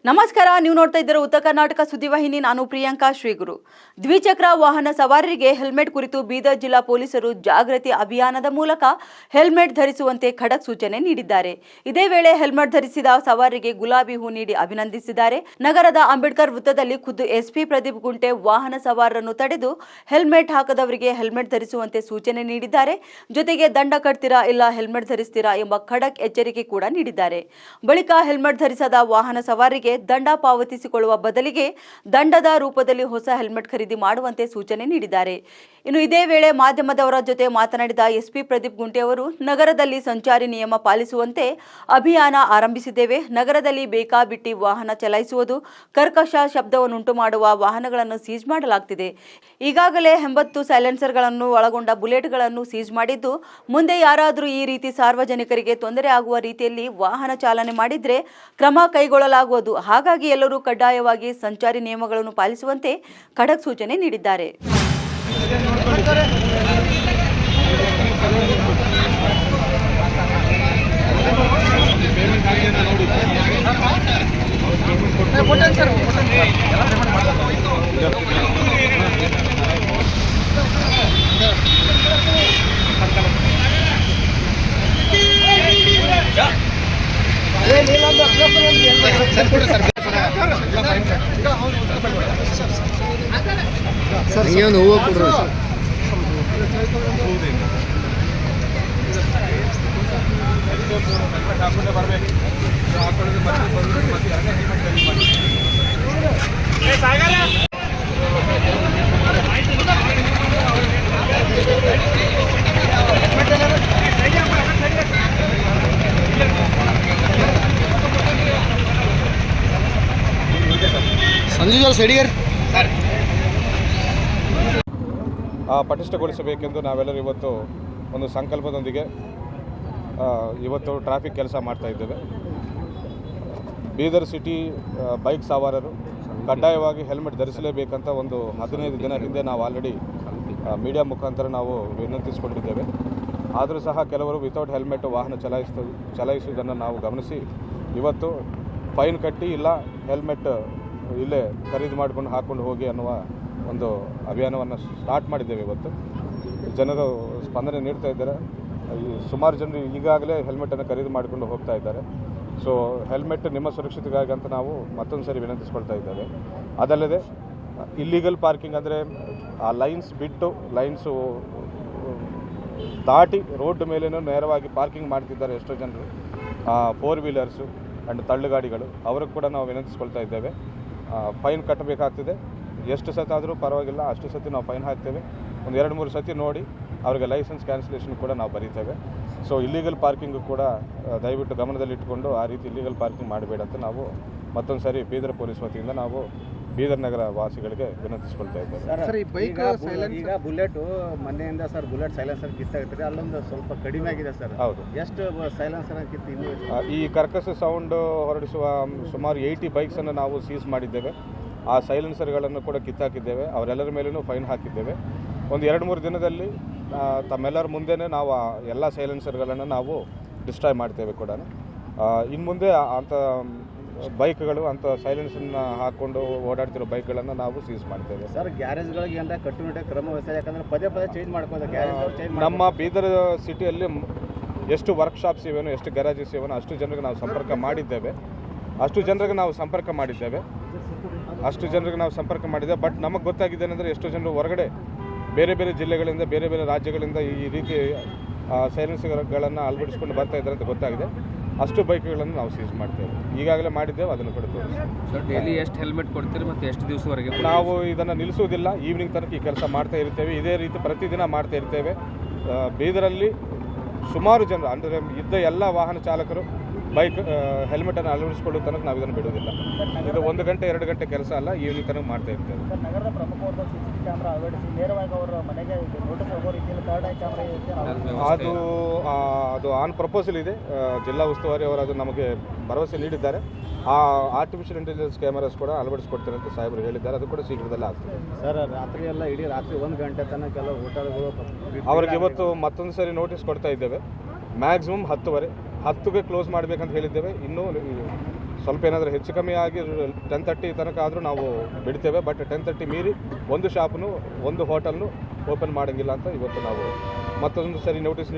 ನಮಸ್ಕಾರ, ನೀವು ನೋಡ್ತಾ ಇದ್ದೀರಾ ಉತ್ತರ ಕರ್ನಾಟಕ ಸುದ್ದಿವಾಹಿನಿ. ನಾನು ಪ್ರಿಯಾಂಕಾ ಶ್ರೀಗುರು. ದ್ವಿಚಕ್ರ ವಾಹನ ಸವಾರರಿಗೆ ಹೆಲ್ಮೆಟ್ ಕುರಿತು ಬೀದರ್ ಜಿಲ್ಲಾ ಪೊಲೀಸರು ಜಾಗೃತಿ ಅಭಿಯಾನದ ಮೂಲಕ ಹೆಲ್ಮೆಟ್ ಧರಿಸುವಂತೆ ಖಡಕ್ ಸೂಚನೆ ನೀಡಿದ್ದಾರೆ. ಇದೇ ವೇಳೆ ಹೆಲ್ಮೆಟ್ ಧರಿಸಿದ ಸವಾರರಿಗೆ ಗುಲಾಬಿ ಹೂ ನೀಡಿ ಅಭಿನಂದಿಸಿದ್ದಾರೆ. ನಗರದ ಅಂಬೇಡ್ಕರ್ ವೃತ್ತದಲ್ಲಿ ಖುದ್ದು ಎಸ್ಪಿ ಪ್ರದೀಪ್ ಗುಂಟೆ ವಾಹನ ಸವಾರರನ್ನು ತಡೆದು ಹೆಲ್ಮೆಟ್ ಹಾಕದವರಿಗೆ ಹೆಲ್ಮೆಟ್ ಧರಿಸುವಂತೆ ಸೂಚನೆ ನೀಡಿದ್ದಾರೆ. ಜೊತೆಗೆ ದಂಡ ಕಟ್ತೀರಾ ಇಲ್ಲ ಹೆಲ್ಮೆಟ್ ಧರಿಸ್ತೀರಾ ಎಂಬ ಖಡಕ್ ಎಚ್ಚರಿಕೆ ಕೂಡ ನೀಡಿದ್ದಾರೆ. ಬಳಿಕ ಹೆಲ್ಮೆಟ್ ಧರಿಸದ ವಾಹನ ಸವಾರರಿಗೆ ದಂಡ ಪಾವತಿಸಿಕೊಳ್ಳುವ ಬದಲಿಗೆ ದಂಡದ ರೂಪದಲ್ಲಿ ಹೊಸ ಹೆಲ್ಮೆಟ್ ಖರೀದಿ ಮಾಡುವಂತೆ ಸೂಚನೆ ನೀಡಿದ್ದಾರೆ. ಇನ್ನು ಇದೇ ವೇಳೆ ಮಾಧ್ಯಮದವರ ಜೊತೆ ಮಾತನಾಡಿದ ಎಸ್ಪಿ ಪ್ರದೀಪ್ ಗುಂಟೆ ಅವರು, ನಗರದಲ್ಲಿ ಸಂಚಾರಿ ನಿಯಮ ಪಾಲಿಸುವಂತೆ ಅಭಿಯಾನ ಆರಂಭಿಸಿದ್ದೇವೆ. ನಗರದಲ್ಲಿ ಬೇಕಾಬಿಟ್ಟಿ ವಾಹನ ಚಲಾಯಿಸುವುದು, ಕರ್ಕಶ ಶಬ್ದವನ್ನುಂಟು ಮಾಡುವ ವಾಹನಗಳನ್ನು ಸೀಜ್ ಮಾಡಲಾಗುತ್ತಿದೆ. ಈಗಾಗಲೇ 80 ಸೈಲೆನ್ಸರ್ಗಳನ್ನು ಒಳಗೊಂಡ ಬುಲೆಟ್ಗಳನ್ನು ಸೀಜ್ ಮಾಡಿದ್ದು, ಮುಂದೆ ಯಾರಾದರೂ ಈ ರೀತಿ ಸಾರ್ವಜನಿಕರಿಗೆ ತೊಂದರೆ ಆಗುವ ರೀತಿಯಲ್ಲಿ ವಾಹನ ಚಾಲನೆ ಮಾಡಿದ್ರೆ ಕ್ರಮ ಕೈಗೊಳ್ಳಲಾಗುವುದು. ಹಾಗಾಗಿ ಎಲ್ಲರೂ ಕಡ್ಡಾಯವಾಗಿ ಸಂಚಾರಿ ನಿಯಮಗಳನ್ನು ಪಾಲಿಸುವಂತೆ ಖಡಕ್ ಸೂಚನೆ ನೀಡಿದ್ದಾರೆ. ಸರ್ ಹೂವು ಕೊಡ್ರಿ ಸರ್. ಸಂಜೀವ್ ಸೈಡಿಗರ್ ಪಟಿಷ್ಠಗೊಳಿಸಬೇಕೆಂದು ನಾವೆಲ್ಲರೂ ಇವತ್ತು ಒಂದು ಸಂಕಲ್ಪದೊಂದಿಗೆ ಇವತ್ತು ಟ್ರಾಫಿಕ್ ಕೆಲಸ ಮಾಡ್ತಾ ಇದ್ದೇವೆ. ಬೀದರ್ ಸಿಟಿ ಬೈಕ್ ಸವಾರರು ಕಡ್ಡಾಯವಾಗಿ ಹೆಲ್ಮೆಟ್ ಧರಿಸಲೇಬೇಕಂತ ಒಂದು 15 ದಿನ ಹಿಂದೆ ನಾವು ಆಲ್ರೆಡಿ ಮೀಡಿಯಾ ಮುಖಾಂತರ ನಾವು ವಿನಂತಿಸಿಕೊಂಡಿದ್ದೇವೆ. ಆದರೂ ಸಹ ಕೆಲವರು ವಿತೌಟ್ ಹೆಲ್ಮೆಟ್ ವಾಹನ ಚಲಾಯಿಸುವುದನ್ನು ನಾವು ಗಮನಿಸಿ ಇವತ್ತು ಫೈನ್ ಕಟ್ಟಿ ಇಲ್ಲ ಹೆಲ್ಮೆಟ್ ಇಲ್ಲೇ ಖರೀದಿ ಮಾಡಿಕೊಂಡು ಹಾಕ್ಕೊಂಡು ಹೋಗಿ ಅನ್ನುವ ಒಂದು ಅಭಿಯಾನವನ್ನು ಸ್ಟಾರ್ಟ್ ಮಾಡಿದ್ದೇವೆ. ಇವತ್ತು ಜನರು ಸ್ಪಂದನೆ ನೀಡ್ತಾ ಇದ್ದಾರೆ. ಸುಮಾರು ಜನರು ಈಗಾಗಲೇ ಹೆಲ್ಮೆಟನ್ನು ಖರೀದಿ ಮಾಡಿಕೊಂಡು ಹೋಗ್ತಾ ಇದ್ದಾರೆ. ಸೊ ಹೆಲ್ಮೆಟ್ ನಿಮ್ಮ ಸುರಕ್ಷತೆಗಾಗಿ ಅಂತ ನಾವು ಮತ್ತೊಂದು ಸರಿ ವಿನಂತಿಸ್ಕೊಳ್ತಾ ಇದ್ದೇವೆ. ಅದಲ್ಲದೆ ಇಲ್ಲಿಗಲ್ ಪಾರ್ಕಿಂಗ್ ಅಂದರೆ ಆ ಲೈನ್ಸು ದಾಟಿ ರೋಡ್ ಮೇಲೇನೂ ನೇರವಾಗಿ ಪಾರ್ಕಿಂಗ್ ಮಾಡ್ತಿದ್ದಾರೆ ಎಷ್ಟೋ ಜನರು, 4 ವೀಲರ್ಸು ಆ್ಯಂಡ್ ತಳ್ಳುಗಾಡಿಗಳು. ಅವ್ರಿಗೆ ಕೂಡ ನಾವು ವಿನಂತಿಸ್ಕೊಳ್ತಾ ಇದ್ದೇವೆ. ಫೈನ್ ಕಟ್ಟಬೇಕಾಗ್ತದೆ. ಎಷ್ಟು ಸತಿ ಆದರೂ ಪರವಾಗಿಲ್ಲ, ಅಷ್ಟು ಸತಿ ನಾವು ಫೈನ್ ಹಾಕ್ತೇವೆ. ಒಂದು 2-3 ಸತಿ ನೋಡಿ ಅವರಿಗೆ ಲೈಸೆನ್ಸ್ ಕ್ಯಾನ್ಸಲೇಷನ್ ಕೂಡ ನಾವು ಬರೀತೇವೆ. ಸೊ ಇಲ್ಲಿಗಲ್ ಪಾರ್ಕಿಂಗು ಕೂಡ ದಯವಿಟ್ಟು ಗಮನದಲ್ಲಿಟ್ಟುಕೊಂಡು ಆ ರೀತಿ ಇಲ್ಲಿಗಲ್ ಪಾರ್ಕಿಂಗ್ ಮಾಡಬೇಡ ಅಂತ ನಾವು ಮತ್ತೊಂದು ಸಾರಿ ಬೀದರ್ ಪೊಲೀಸ್ ವತಿಯಿಂದ ನಾವು ಬೀದರ್ ನಗರ ವಾಸಿಗಳಿಗೆ ವಿನಂತಿಸ್ಕೊಳ್ತಾ ಇದ್ದೇವೆ. ಸರ್, ಈ ಬೈಕ್ ಈಗ ಬುಲೆಟು ಮೊನ್ನೆಯಿಂದ ಸರ್ ಬುಲೆಟ್ ಸೈಲೆನ್ಸರ್ ಕಿತ್ತಾಗ್ತದೆ, ಅಲ್ಲೊಂದು ಸ್ವಲ್ಪ ಕಡಿಮೆ ಆಗಿದೆ ಸರ್. ಹೌದು, ಎಷ್ಟು ಸೈಲೆನ್ಸರ್ ಕಿತ್ತು ಇನ್ನೂ ಈ ಕರ್ಕಶ ಸೌಂಡ್ ಹೊರಡಿಸುವ ಸುಮಾರು 80 ಬೈಕ್ಸನ್ನು ನಾವು ಸೀಸ್ ಮಾಡಿದ್ದೇವೆ. ಆ ಸೈಲೆನ್ಸರ್ಗಳನ್ನು ಕೂಡ ಕಿತ್ತಾಕಿದ್ದೇವೆ. ಅವರೆಲ್ಲರ ಮೇಲೂ ಫೈನ್ ಹಾಕಿದ್ದೇವೆ. ಒಂದು 2-3 ದಿನದಲ್ಲಿ ತಮ್ಮೆಲ್ಲರ ಮುಂದೆನೇ ನಾವು ಎಲ್ಲ ಸೈಲೆನ್ಸರ್ಗಳನ್ನು ನಾವು ಡಿಸ್ಟ್ರಾಯ್ ಮಾಡ್ತೇವೆ ಕೂಡ. ಇನ್ನು ಮುಂದೆ ಅಂಥ ಬೈಕ್ಗಳು ಅಂಥ ಸೈಲೆನ್ಸನ್ನು ಹಾಕ್ಕೊಂಡು ಓಡಾಡ್ತಿರೋ ಬೈಕ್ಗಳನ್ನು ನಾವು ಸೀಸ್ ಮಾಡ್ತೇವೆ. ಸರ್, ಗ್ಯಾರೇಜ್ಗಳಿಗೆ ಏನಾರ ಕಟ್ಟುನಿಟ್ಟಾಗಿ ಕ್ರಮ ವಹಿಸಿದೆ, ಯಾಕಂದರೆ ಪದೇ ಚೇಂಜ್ ಮಾಡ್ಕೊಂಡು ಗ್ಯಾರೇಜ್ ಚೇಂಜ್ ನಮ್ಮ ಬೀದರ್ ಸಿಟಿಯಲ್ಲಿ ಎಷ್ಟು ವರ್ಕ್ಶಾಪ್ಸ್ ಇವೇನೋ, ಎಷ್ಟು ಗ್ಯಾರೇಜಸ್ ಇವೇನೋ ಅಷ್ಟು ಜನರಿಗೆ ನಾವು ಸಂಪರ್ಕ ಮಾಡಿದ್ದೇವೆ. ಅಷ್ಟು ಜನರಿಗೆ ನಾವು ಸಂಪರ್ಕ ಮಾಡಿದ್ದೇವೆ. ಬಟ್ ನಮಗೆ ಗೊತ್ತಾಗಿದೆ ಏನಂದರೆ ಎಷ್ಟೋ ಜನರು ಹೊರಗಡೆ ಬೇರೆ ಬೇರೆ ಜಿಲ್ಲೆಗಳಿಂದ ಬೇರೆ ಬೇರೆ ರಾಜ್ಯಗಳಿಂದ ಈ ರೀತಿ ಸೈಲೆನ್ಸರ್ಗಳನ್ನು ಅಳವಡಿಸ್ಕೊಂಡು ಬರ್ತಾ ಇದ್ದಾರೆ ಅಂತ ಗೊತ್ತಾಗಿದೆ. ಅಷ್ಟು ಬೈಕ್ಗಳನ್ನು ನಾವು ಸೀಸ್ ಮಾಡ್ತೇವೆ. ಈಗಾಗಲೇ ಮಾಡಿದ್ದೇವೆ, ಅದನ್ನು ಕೂಡ ತೋರಿಸ್ತೀವಿ. ಡೈಲಿ ಎಷ್ಟು ಹೆಲ್ಮೆಟ್ ಕೊಡ್ತೀರಿ ಮತ್ತು ಎಷ್ಟು ದಿವಸವರೆಗೆ? ನಾವು ಇದನ್ನು ನಿಲ್ಲಿಸುವುದಿಲ್ಲ. ಈವ್ನಿಂಗ್ ತನಕ ಈ ಕೆಲಸ ಮಾಡ್ತಾ ಇರ್ತೇವೆ. ಇದೇ ರೀತಿ ಪ್ರತಿದಿನ ಮಾಡ್ತಾ ಇರ್ತೇವೆ. ಬೀದರಲ್ಲಿ ಸುಮಾರು ಜನರು ಅಂದರೆ ಇದ್ದ ಎಲ್ಲ ವಾಹನ ಚಾಲಕರು ಬೈಕ್ ಹೆಲ್ಮೆಟನ್ನು ಅಳವಡಿಸಿಕೊಳ್ಳೋ ತನಕ ನಾವು ಇದನ್ನು ಬಿಡೋದಿಲ್ಲ. ಇದು 1 ಗಂಟೆ 2 ಗಂಟೆ ಕೆಲಸ ಅಲ್ಲ, ಈವ್ನಿಂಗ್ ತನಕ ಮಾಡ್ತಾ ಇರ್ತೇವೆ. ನಗರದ ಪ್ರಮುಖವಾದ CCTV ಕ್ಯಾಮ್ರಾ ಅಳವಡಿಸಿ ನೇರವಾಗಿ ಅವರ ಮನೆಗೆ ನೋಟಿಸ್ ಹೋಗೋ ರೀತಿಯಲ್ಲಿ ಥರ್ಡ್ ಐ ಕ್ಯಾಮ್ರಾ ಅದು ಆನ್ ಪ್ರಪೋಸಲ್ ಇದೆ. ಜಿಲ್ಲಾ ಉಸ್ತುವಾರಿ ಅವರು ಅದು ನಮಗೆ ಭರವಸೆ ನೀಡಿದ್ದಾರೆ. ಆ ಆರ್ಟಿಫಿಷಿಯಲ್ ಇಂಟೆಲಿಜೆನ್ಸ್ ಕ್ಯಾಮರಾಸ್ ಕೂಡ ಅಳವಡಿಸ್ಕೊಡ್ತಾರೆ ಅಂತ ಸಾಹೇಬರು ಹೇಳಿದ್ದಾರೆ. ಅದು ಕೂಡ ಶೀಘ್ರದಲ್ಲೇ ಆಗ್ತದೆ. ಸರ್, ರಾತ್ರಿ ಎಲ್ಲ ಇಡೀ ರಾತ್ರಿ 1 ಗಂಟೆ ತನಕ ಕೆಲವು ಹೋಟೆಲ್ಗಳು ಅವ್ರಿಗೆ ಇವತ್ತು ಮತ್ತೊಂದು ಸರಿ ನೋಟಿಸ್ ಕೊಡ್ತಾ ಇದ್ದೇವೆ. ಮ್ಯಾಕ್ಸಿಮಮ್ 10:30ಗೆ ಕ್ಲೋಸ್ ಮಾಡಬೇಕಂತ ಹೇಳಿದ್ದೇವೆ. ಇನ್ನೂ ಸ್ವಲ್ಪ ಏನಾದರೂ ಹೆಚ್ಚು ಕಮ್ಮಿ ಆಗಿ 10:30 ತನಕ ಆದರೂ ನಾವು ಬಿಡ್ತೇವೆ. ಬಟ್ 10:30 ಮೀರಿ ಒಂದು ಶಾಪ್ನು ಒಂದು ಹೋಟೆಲ್ನು ಓಪನ್ ಮಾಡೋಂಗಿಲ್ಲ ಅಂತ ಇವತ್ತು ನಾವು ಮತ್ತೊಂದು ಸರಿ ನೋಟಿಸ್